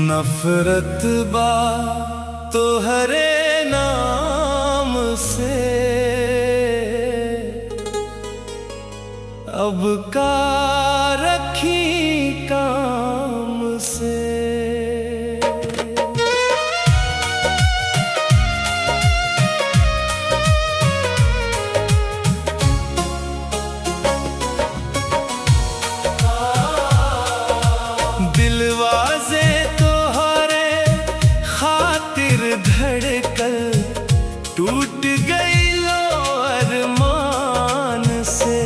नफरत बा तोहरे नाम से, अब का रखी काम से। दिलवाजे तोहरे खातिर धड़कन टूट गई लो अरमान से।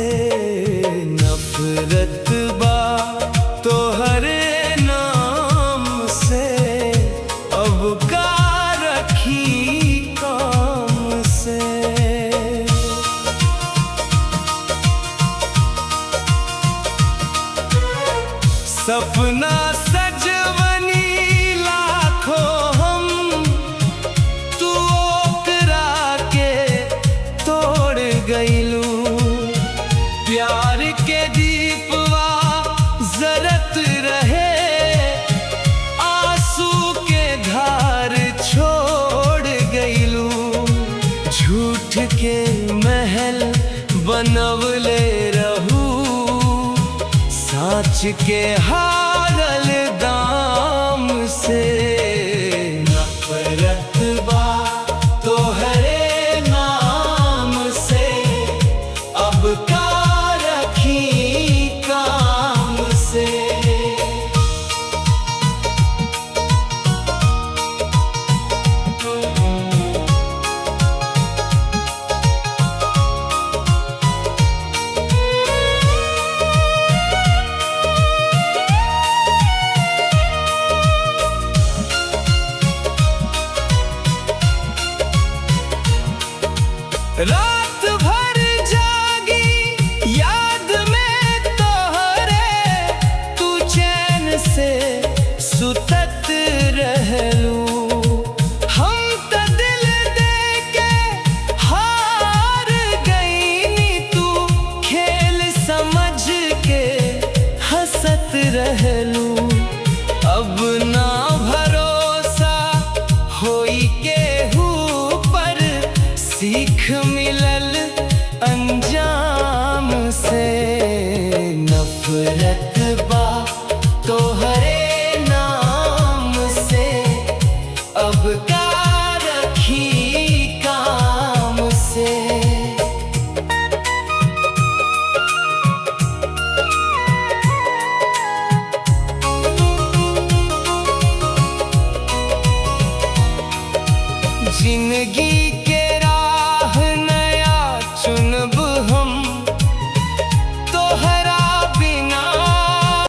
नफरत बा तोहरे नाम से, अब का रखी काम से। सपना सजवनी लाखों हम, तू ओकरा के तोड़ गईलू। प्यार के दीपवा जरत रहे, आंसू के धार छोड़ गईलू। झूठ के महल बनवले रहू, साँच के हारल दाम से। नफरत बा तोहरे नाम से, अब का रखी काम से। रात भर जागी याद में तोहरे, तू चैन से सुतत रहलू। हम तो दिल दे के हार गईनी, तू खेल समझ के हंसत रहलू। अब ना भरोसा होई केहू पर, सीख मिलल अंजाम से। नफरत बा तोहरे नाम से, अब का रखी काम से। जिंदगी